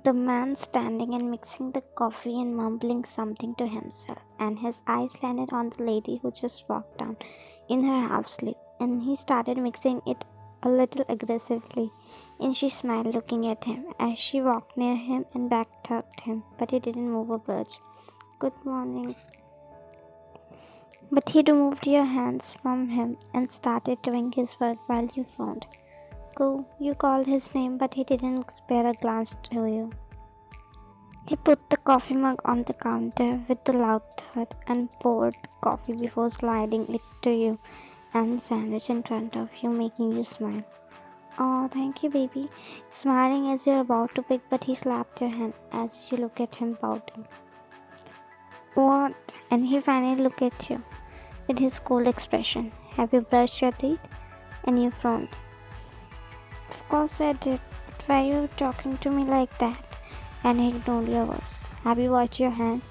The man standing and mixing the coffee and mumbling something to himself, and his eyes landed on the lady who just walked down in her half sleeve, and he started mixing it a little aggressively, and she smiled looking at him as she walked near him and back-tucked him, but he didn't move a budge. Good morning. But he removed your hands from him and started doing his work while you frowned. Go, you called his name, but he didn't spare a glance to you. He put the coffee mug on the counter with a loud thud and poured coffee before sliding it to you and the sandwich in front of you, making you smile. Oh, thank you, baby. Smiling as you're about to pick, but he slapped your hand as you look at him pouting. What? And he finally looked at you with his cold expression. Have you brushed your teeth? And you frowned. Of course I did, but why are you talking to me like that? And he ignored your words. Have you washed your hands?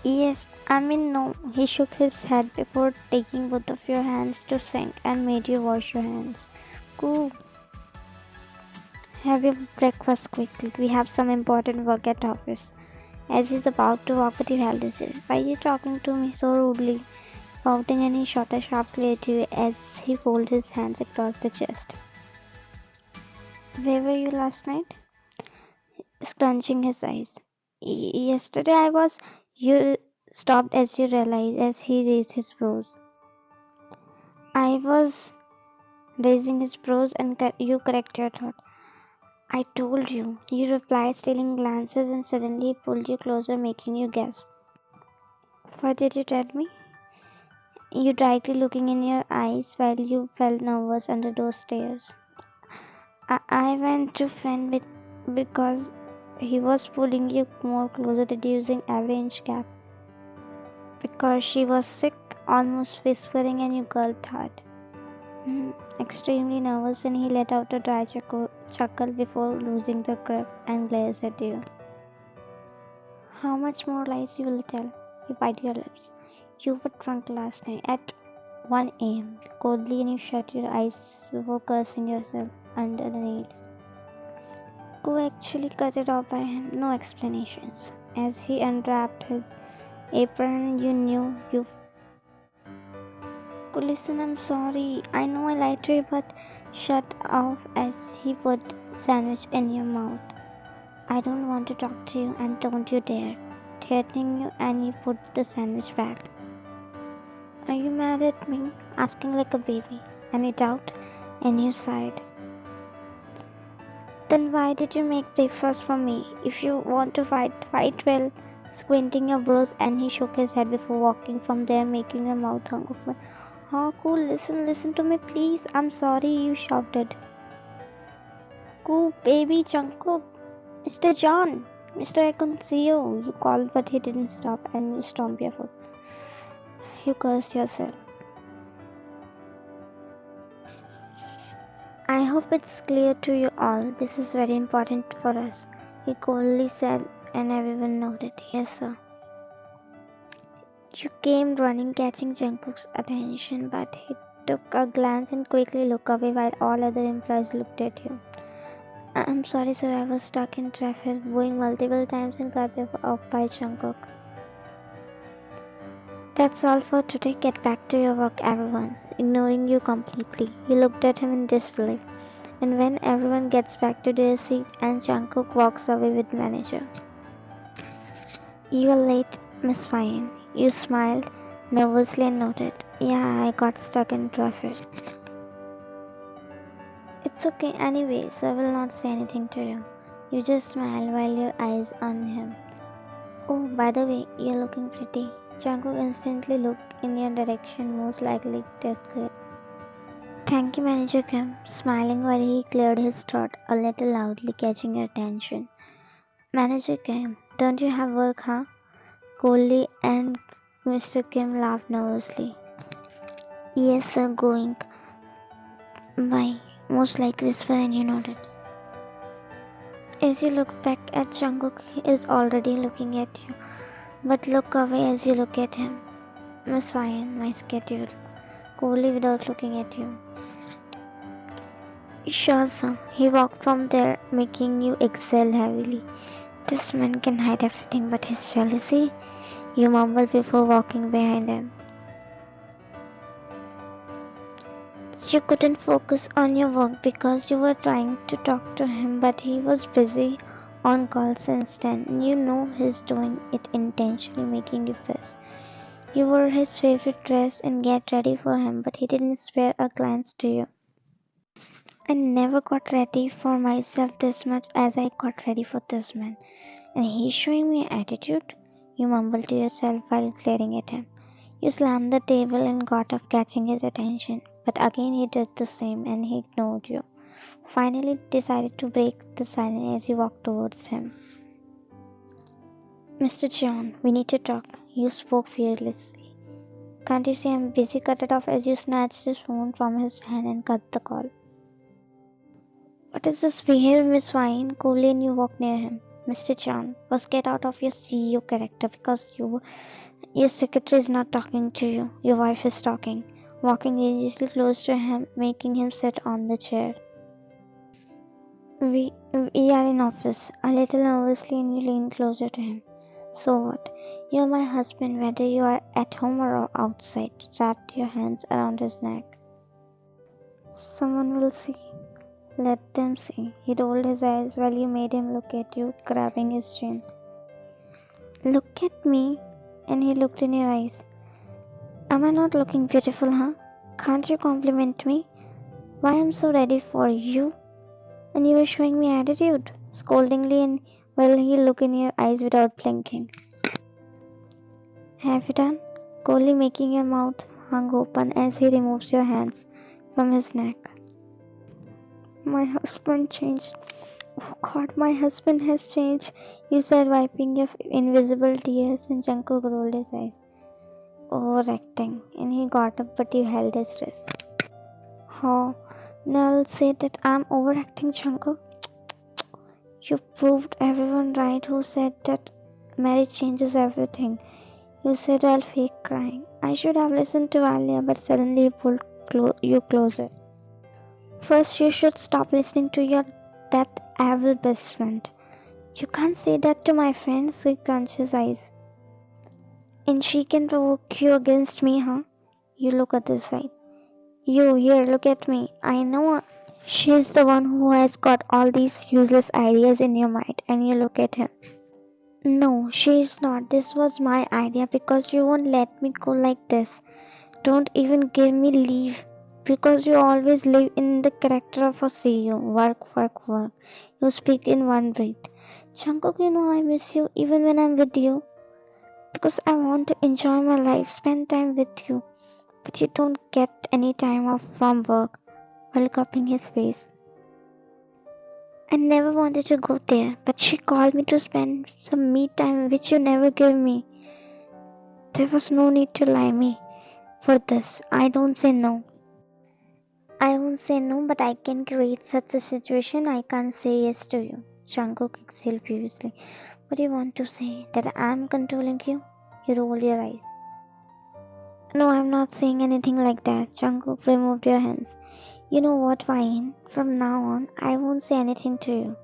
Yes, I mean no. He shook his head before taking both of your hands to sink and made you wash your hands. Cool. Have your breakfast quickly. We have some important work at office. As he's about to walk, but he held his ear. Why are you talking to me so rudely? Pouting, and he shot a sharp glare at you as he folded his hands across the chest. Where were you last night? Scrunching his eyes. Yesterday I was. You stopped as you realized as he raised his brows. I was raising his brows and you correct your thought. I told you. You replied, stealing glances, and suddenly he pulled you closer, making you gasp. What did you tell me? You directly looking in your eyes while you felt nervous under those stares. I went to friend because he was pulling you more closer, reducing every inch gap. Because she was sick, almost whispering, and you gulped hard. Extremely nervous, and he let out a dry chuckle before losing the grip and glares at you. How much more lies you will tell? You bite your lips. You were drunk last night at 1 a.m. coldly, and you shut your eyes before cursing yourself under the nails. Go actually cut it off by him, no explanations. As he unwrapped his apron, you knew you. Go listen, I'm sorry. I know I lied to you, but shut off as he put sandwich in your mouth. I don't want to talk to you, and don't you dare. Threatening you, and you put the sandwich back. Are you mad at me? Asking like a baby. Any doubt? And you sighed. Then why did you make breakfast for me? If you want to fight, fight well. Squinting your brows, and he shook his head before walking from there, making your mouth hung open. Oh, cool, listen to me, please. I'm sorry, you shouted. Cool, baby, Jungkook. Mr. John. Mr. I couldn't see you. You called, but he didn't stop, and you stomped your foot. You cursed yourself. I hope it's clear to you all. This is very important for us, he coldly said, and everyone nodded. Yes, sir. You came running, catching Jungkook's attention, but he took a glance and quickly looked away while all other employees looked at you. I'm sorry, sir. I was stuck in traffic, going multiple times and cut off by Jungkook. That's all for today. Get back to your work, everyone. Ignoring you completely. You looked at him in disbelief. And when everyone gets back to their seat and Jungkook walks away with manager. You are late, Miss Fine. You smiled nervously and nodded. Yeah, I got stuck in traffic. It's okay anyways. I will not say anything to you. You just smile while your eyes on him. Oh, by the way, you're looking pretty. Jungkook instantly looked in your direction, most likely desperate. Thank you, Manager Kim, smiling while he cleared his throat a little loudly, catching your attention. Manager Kim, don't you have work, huh? Coldly, and Mr. Kim laughed nervously. Yes, sir, going. Bye. Most like whisper, and you nodded. As you look back at Jungkook, he is already looking at you. But look away as you look at him. Miss Ryan, my schedule. Coolly without looking at you. Sure, sir. He walked from there, making you exhale heavily. This man can hide everything but his jealousy. You mumbled before walking behind him. You couldn't focus on your work because you were trying to talk to him, but he was busy on call since then. You know he's doing it intentionally, making you fuss. You wore his favorite dress and get ready for him, but he didn't spare a glance to you. I never got ready for myself this much as I got ready for this man. And he's showing me attitude? You mumbled to yourself while glaring at him. You slammed the table and got up, catching his attention. But again he did the same and he ignored you. Finally decided to break the silence as you walked towards him. Mr. John, we need to talk. You spoke fearlessly. Can't you see I'm busy? Cut it off as you snatched his phone from his hand and cut the call. What is this behavior, Miss Vine? Coolly and you walk near him. Mr. Chan, first get out of your CEO character because your secretary is not talking to you. Your wife is talking. Walking dangerously close to him, making him sit on the chair. We are in office. A little nervously and you lean closer to him. So what? You're my husband whether you are at home or outside. Wrapped your hands around his neck. Someone will see. Let them see. He rolled his eyes while you made him look at you, grabbing his chin. Look at me. And he looked in your eyes. Am I not looking beautiful, huh? Can't you compliment me? Why I'm so ready for you? And you were showing me attitude, scoldingly, and while he looked in your eyes without blinking. Have you done? Coldly making your mouth hung open as he removes your hands from his neck. My husband changed. Oh God, my husband has changed, you said, wiping your invisible tears, and Jungkook rolled his eyes. Overacting, and he got up, but you held his wrist. Oh, now I'll say that I'm overacting, Jungkook. You proved everyone right who said that marriage changes everything. You said I'll fake crying. I should have listened to Alia, but suddenly he pulled you closer. First, you should stop listening to that evil best friend. You can't say that to my friend, he crunched his eyes. And she can provoke you against me, huh? You look at this side. You, here, look at me. I know she's the one who has got all these useless ideas in your mind, and you look at him. No, she's not. This was my idea because you won't let me go like this. Don't even give me leave because you always live in the character of a CEO. Work, work, work. You speak in one breath. Jungkook, you know I miss you even when I'm with you because I want to enjoy my life, spend time with you. But you don't get any time off from work while cupping his face. I never wanted to go there, but she called me to spend some me time which you never gave me. There was no need to lie me for this. I don't say no. I won't say no, but I can create such a situation I can't say yes to you. Jungkook exhaled furiously. What do you want to say? That I'm controlling you? You rolled your eyes. No, I'm not saying anything like that. Jungkook removed your hands. You know what, Vine? From now on, I won't say anything to you.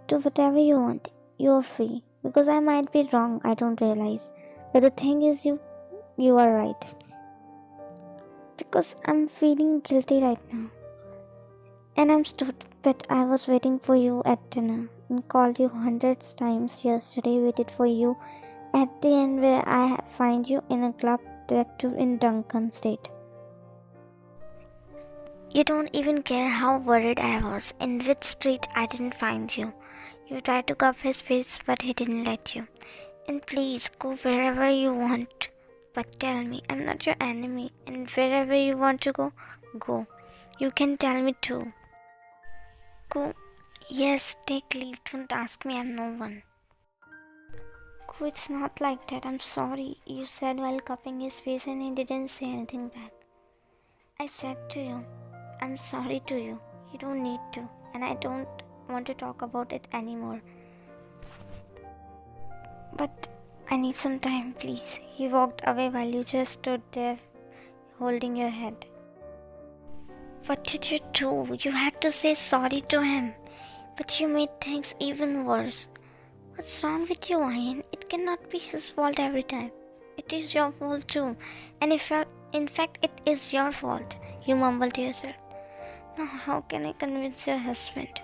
Do whatever you want. You're free. Because I might be wrong, I don't realize. But the thing is, you are right. Because I'm feeling guilty right now. And I'm stupid. I was waiting for you at dinner and called you hundreds times yesterday. Waited for you at the end where I find you in a club that too in drunken state. You don't even care how worried I was, in which street I didn't find you. You tried to cuff his face, but he didn't let you. And please, go wherever you want. But tell me, I'm not your enemy, and wherever you want to go, go. You can tell me too. Go. Yes, take leave. Don't ask me, I'm no one. Go, it's not like that. I'm sorry, you said while cupping his face, and he didn't say anything back. I said to you, I'm sorry to you. You don't need to, and I don't want to talk about it anymore. But I need some time, please. He walked away while you just stood there holding your head. What did you do? You had to say sorry to him. But you made things even worse. What's wrong with you, Ian? It cannot be his fault every time. It is your fault too. And in fact, it is your fault. You mumbled to yourself. Now, how can I convince your husband?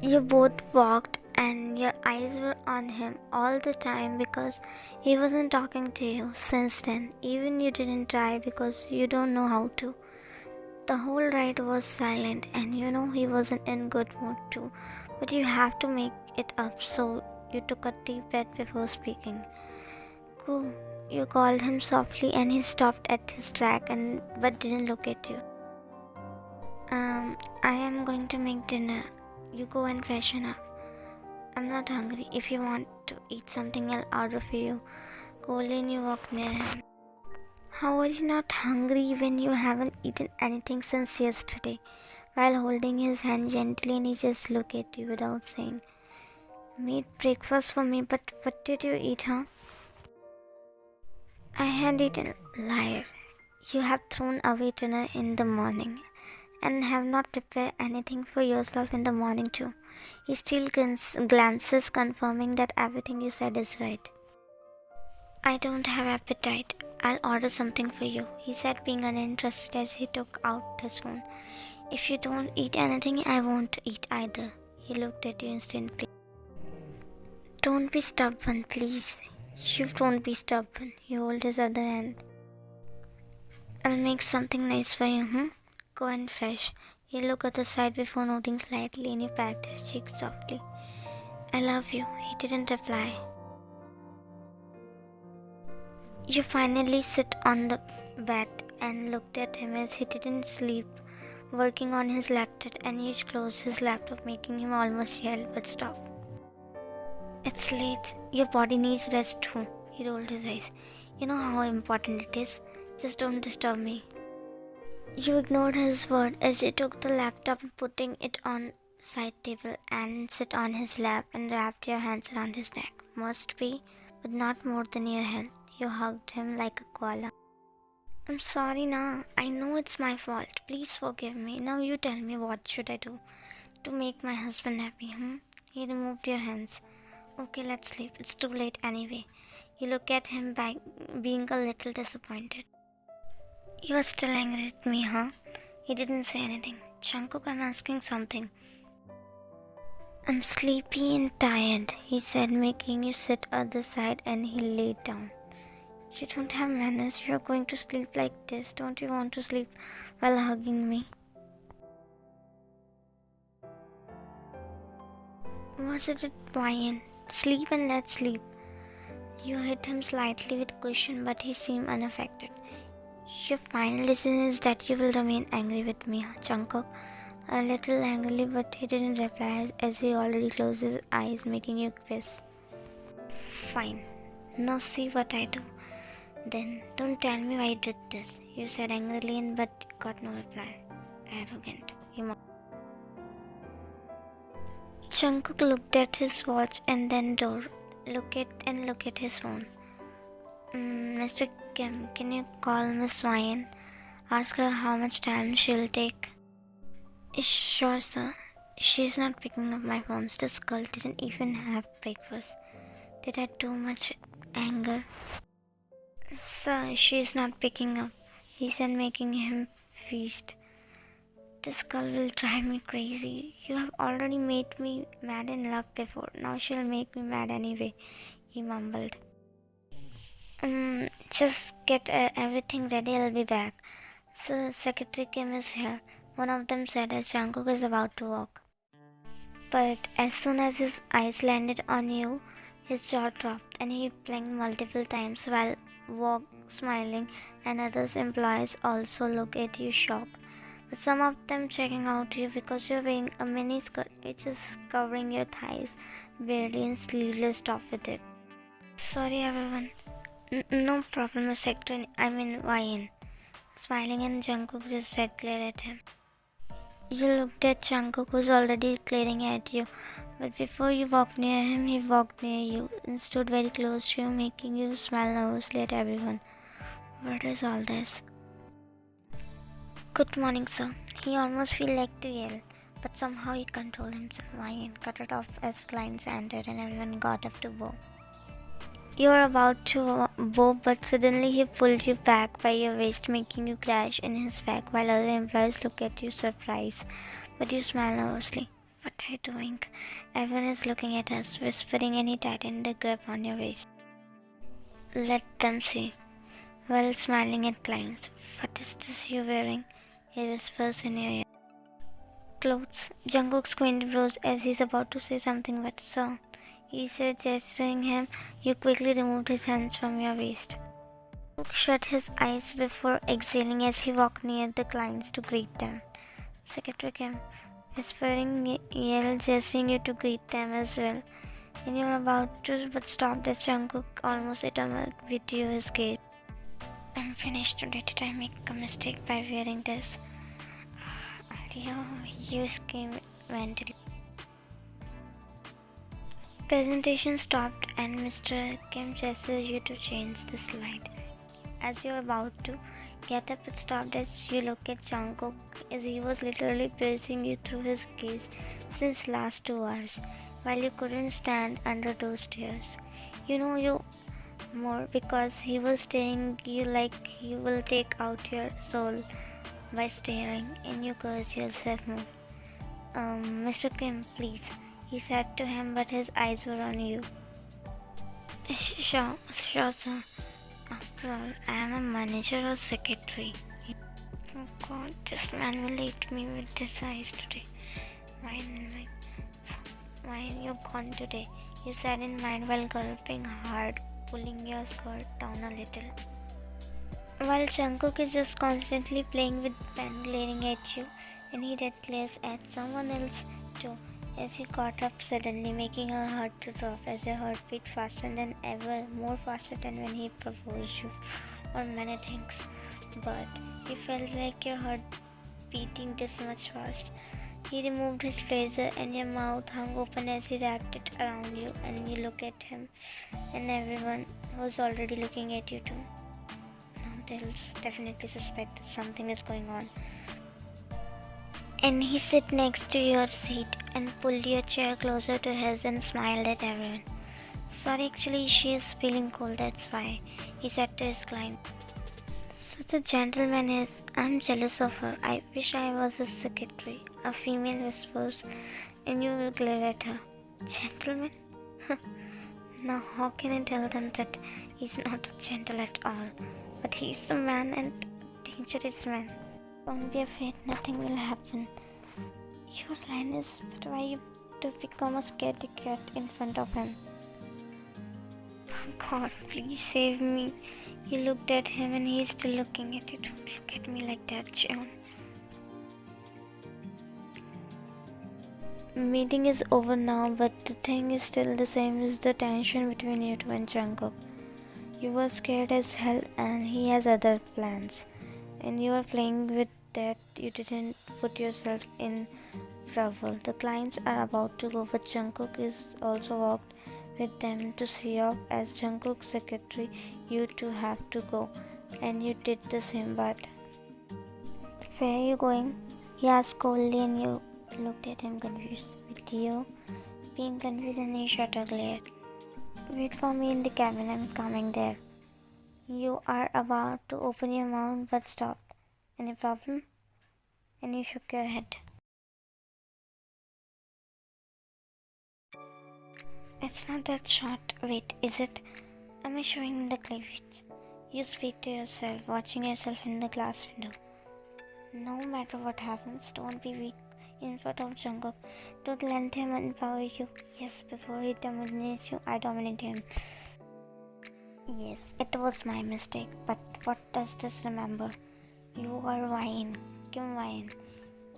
You both walked and your eyes were on him all the time because he wasn't talking to you since then. Even you didn't try because you don't know how to. The whole ride was silent and you know he wasn't in good mood too. But you have to make it up, so you took a deep breath before speaking. Cool. You called him softly and he stopped at his track but didn't look at you. I am going to make dinner. You go and freshen up. I'm not hungry. If you want to eat something, I'll order for you. Colin, you walk near him. How are you not hungry when you haven't eaten anything since yesterday? While holding his hand gently and he just looked at you without saying. Made breakfast for me, but what did you eat, huh? I had eaten. Liar. You have thrown away dinner in the morning and have not prepared anything for yourself in the morning too. He still glances, confirming that everything you said is right. I don't have appetite. I'll order something for you, he said, being uninterested as he took out his phone. If you don't eat anything, I won't eat either. He looked at you instantly. Don't be stubborn, please. You don't be stubborn. You hold his other hand. I'll make something nice for you, Go and fresh. He looked at the side before nodding slightly and he patted his cheek softly. I love you. He didn't reply. You finally sit on the bed and looked at him as he didn't sleep, working on his laptop, and you closed his laptop, making him almost yell but stop. It's late. Your body needs rest too. He rolled his eyes. You know how important it is. Just don't disturb me. You ignored his word as he took the laptop and putting it on side table and sit on his lap and wrapped your hands around his neck. Must be, but not more than your health. You hugged him like a koala. I'm sorry, Na. I know it's my fault. Please forgive me. Now you tell me, what should I do to make my husband happy, He removed your hands. Okay, let's sleep. It's too late anyway. You look at him back, being a little disappointed. You are still angry at me, huh? He didn't say anything. Jungkook, I'm asking something. I'm sleepy and tired, he said, making you sit other side, and he laid down. You don't have manners. You're going to sleep like this. Don't you want to sleep while hugging me? Was it a whine? Sleep and let's sleep. You hit him slightly with cushion, but he seemed unaffected. Your final decision is that you will remain angry with me, Jungkook. A little angrily, but he didn't reply as he already closed his eyes, making you kiss. Fine. Now see what I do. Then don't tell me why you did this, you said angrily, but got no reply. Arrogant. Jungkook looked at his watch and then door. Look at his phone. Mr. Kim, can you call Miss Ryan? Ask her how much time she'll take. Sure, sir. She's not picking up my phone. This girl didn't even have breakfast. Did I too much anger? Sir, she's not picking up, he said, making him feast. This girl will drive me crazy. You have already made me mad in love before. Now she'll make me mad anyway, he mumbled. Just get everything ready, I'll be back. So Secretary Kim is here, one of them said as Jungkook is about to walk. But as soon as his eyes landed on you, his jaw dropped and he blinked multiple times while smiling, and others employees also look at you shocked. But some of them checking out you because you're wearing a mini skirt which is covering your thighs barely and sleeveless top with it. Sorry everyone. No problem, Secretary. Ryan. Smiling, and Jungkook just said glare at him. You looked at Jungkook, who's already glaring at you, but before you walked near him, he walked near you and stood very close to you, making you smile nervously at everyone. What is all this? Good morning, sir. He almost felt like to yell, but somehow he controlled himself. Ryan cut it off as clients entered and everyone got up to bow. You were about to bow, but suddenly he pulled you back by your waist, making you crash in his back while other employees look at you surprised. But you smile nervously. What are you doing? Everyone is looking at us, whispering, and he tightened the grip on your waist. Let them see. While smiling at clients. What is this you're wearing? He whispers in your ear. Clothes. Jungkook squinted brows as he's about to say something, but sir, he said, gesturing him. You quickly removed his hands from your waist. Jungkook shut his eyes before exhaling as he walked near the clients to greet them. Secretary Kim, whispering, yelled, gesturing you to greet them as well. And you're about to, but stopped as Jungkook almost determined with you his gaze. I'm finished today. Did I make a mistake by wearing this? You screamed mentally. Presentation stopped and Mr. Kim gestured you to change the slide. As you were about to get up, it stopped as you looked at Jungkook as he was literally piercing you through his gaze since last 2 hours, while you couldn't stand under those stares. You know you more because he was staring you like he will take out your soul by staring, and you cursed yourself more. Mr. Kim, please, he said to him, but his eyes were on you. Sure, sir. After all, I am a manager or secretary. Oh God, this man will eat me with his eyes today. Why are you gone today? You said in mind while gulping hard, pulling your skirt down a little. While Jungkook is just constantly playing with pen, glaring at you, and he did glares at someone else too, as he got up suddenly, making her heart to drop as her heart beat faster than ever, more faster than when he proposed you, or many things. But he felt like your heart beating this much fast. He removed his blazer and your mouth hung open as he wrapped it around you, and you look at him, and everyone was already looking at you too. They'll definitely suspect that something is going on. And he sat next to your seat and pulled your chair closer to his and smiled at everyone. Sorry, actually, she is feeling cold, that's why, he said to his client. Such a gentleman is. I'm jealous of her. I wish I was his secretary. A female whispers, and you will glare at her. Gentleman? Now, how can I tell them that he's not gentle at all? But he's a man and a dangerous man. Don't be afraid, nothing will happen. Your line is, but why you to become a scaredy cat in front of him? Oh God, please save me. You looked at him and he's still looking at you. Don't look at me like that, John. Meeting is over now, but the thing is still the same as the tension between you two and Jungkook. You were scared as hell and he has other plans. And you are playing with that. You didn't put yourself in trouble. The clients are about to go, but Jungkook is also walked with them to see off. As Jungkook's secretary, you two have to go. And you did the same, but where are you going? He asked coldly and you looked at him confused. With you being confused and he shot a glare. Wait for me in the cabin, I'm coming there. You are about to open your mouth but stopped. Any problem? And you shook your head. It's not that short. Wait, is it? Am I showing the cleavage? You speak to yourself, watching yourself in the glass window. No matter what happens, don't be weak in front of Jungkook. Don't let him empower you. Yes, before he dominates you, I dominate him. Yes, it was my mistake, but what does this remember? You are Wine, Kim Wine.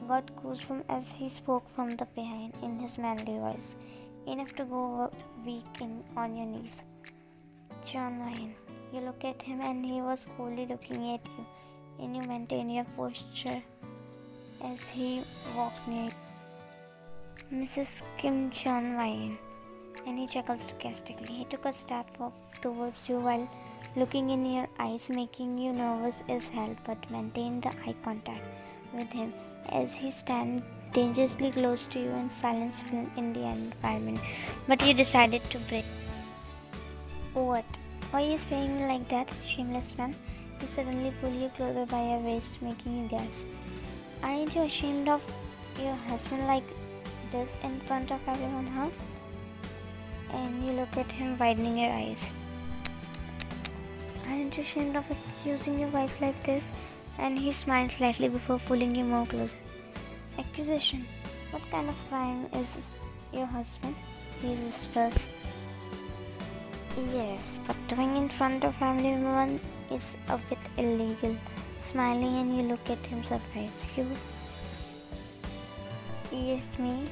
Got goosebumps as he spoke from the behind in his manly voice, enough to go weak on your knees. John Wine. You look at him and he was coolly looking at you, and you maintain your posture as he walked near you. Mrs. Kim John Wine. And he chuckled sarcastically. He took a step towards you while looking in your eyes, making you nervous as hell, but maintained the eye contact. with him as he stands dangerously close to you and silence filled in the environment. But you decided to break. What? Why are you saying like that, shameless man? He suddenly pulled you closer by your waist, making you gasp. Aren't you ashamed of your husband like this in front of everyone, huh? And you look at him, widening your eyes. Aren't you ashamed of accusing your wife like this? And he smiled slightly before pulling you more closer. Accusation? What kind of crime is your husband? He whispers. Yes, but doing in front of family member is a bit illegal. Smiling and you look at him surprised. Yes, me?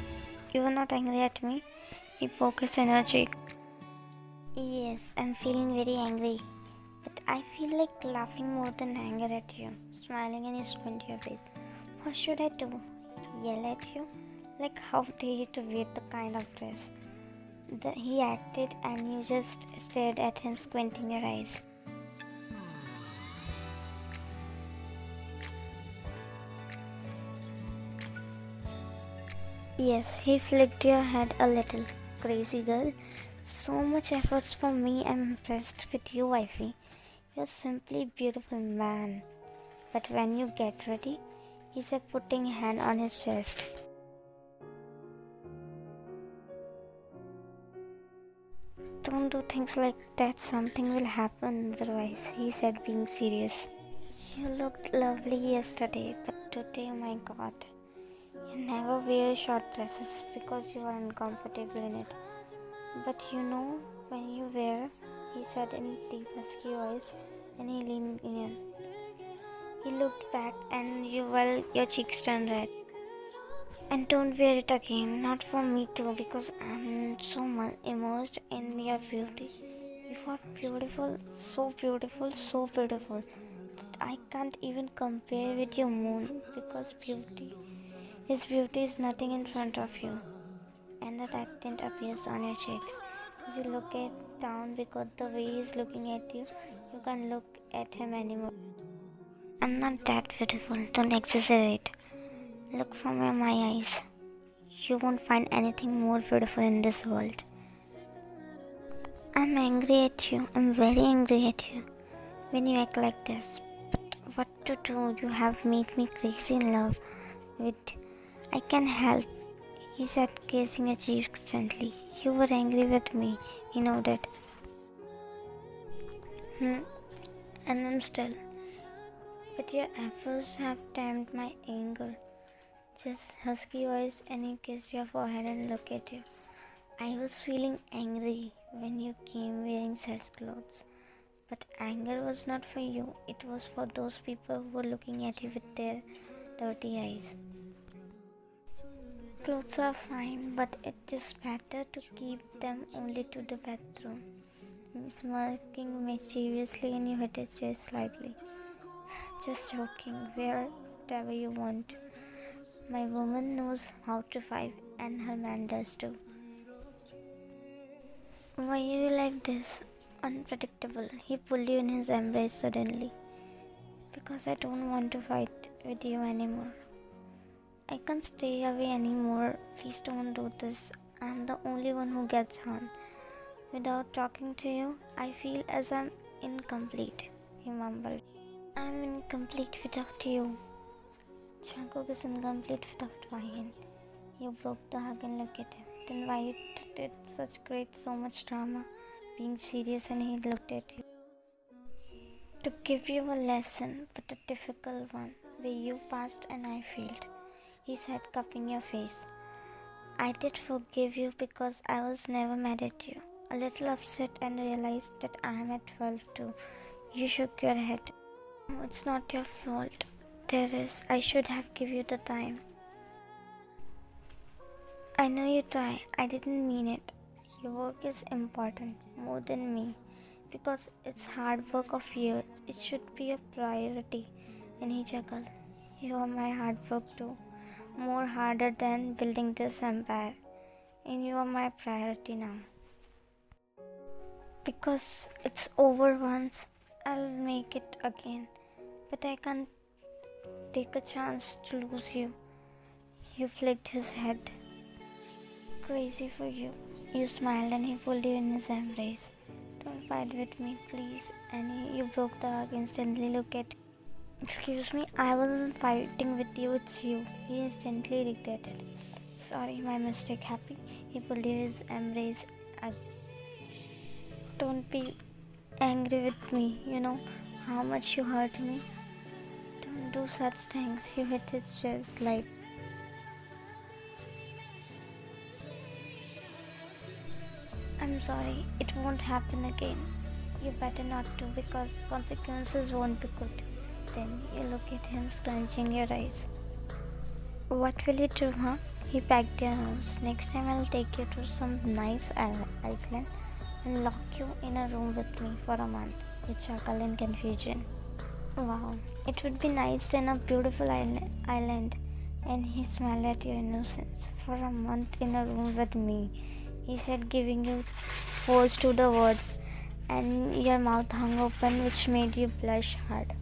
You are not angry at me? He poked his inner cheek. Yes, I'm feeling very angry. But I feel like laughing more than anger at you. Smiling and you squint your face. What should I do? Yell at you? Like how dare you to wear the kind of dress? He acted and you just stared at him, squinting your eyes. Yes, he flicked your head a little. Crazy girl. So much efforts for me. I'm impressed with you, wifey. You're simply beautiful man. But when you get ready, he said, putting a hand on his chest. Don't do things like that. Something will happen otherwise, he said, being serious. You looked lovely yesterday, but today, oh my god. You never wear short dresses because you are uncomfortable in it. But you know when you wear, he said in deep husky voice, and he leaned near. He looked back and your cheeks turned red. And don't wear it again, not for me too, because I'm so much immersed in your beauty. You are beautiful, so beautiful, so beautiful. That I can't even compare with your moon because his beauty is nothing in front of you. And that accent appears on your cheeks. As you look down because the way he's looking at you, you can't look at him anymore. I'm not that beautiful, don't exaggerate. Look from my eyes. You won't find anything more beautiful in this world. I'm angry at you. I'm very angry at you when you act like this. But what to do? You have made me crazy in love with. I can help, he said, kissing her cheeks gently. You were angry with me, he nodded. And I'm still. But your efforts have tamed my anger. Just husky voice and he kissed your forehead and looked at you. I was feeling angry when you came wearing such clothes. But anger was not for you. It was for those people who were looking at you with their dirty eyes. Clothes are fine, but it is better to keep them only to the bathroom. Smirking mischievously and you hit his chest slightly. Just joking, wear whatever you want. My woman knows how to fight and her man does too. Why are you like this? Unpredictable. He pulled you in his embrace suddenly. Because I don't want to fight with you anymore. I can't stay away anymore. Please don't do this. I'm the only one who gets harmed. Without talking to you, I feel as I'm incomplete, he mumbled. I'm incomplete without you. Jungkook is incomplete without Wayne. You broke the hug and looked at him. Then why you did such so much drama? Being serious and he looked at you. To give you a lesson, but a difficult one, where you passed and I failed, he said, cupping your face. I did forgive you because I was never mad at you. A little upset and realized that I am at fault too. You shook your head. No, it's not your fault. I should have given you the time. I know you try. I didn't mean it. Your work is important, more than me. Because it's hard work of yours. It should be a priority. And he chuckled. You are my hard work too. More harder than building this empire. And you are my priority now. Because it's over once, I'll make it again. But I can't take a chance to lose you. You flicked his head. Crazy for you. You smiled and he pulled you in his embrace. Don't fight with me, please, Annie. You broke the hug. Instantly look at. Excuse me, I wasn't fighting with you, it's you. He instantly regretted. Sorry, my mistake, Happy. He pulled you in his embrace. Don't be angry with me. You know how much you hurt me. Don't do such things. You hit his chest like. I'm sorry, it won't happen again. You better not to because consequences won't be good. Then you look at him, clenching your eyes. What will you do, huh? He pecked your nose. Next time I'll take you to some nice Iceland and lock you in a room with me for a month. You chuckled in confusion. Wow, it would be nice in a beautiful island. And he smiled at your innocence. For a month in a room with me, he said, giving you force to the words, and your mouth hung open, which made you blush hard.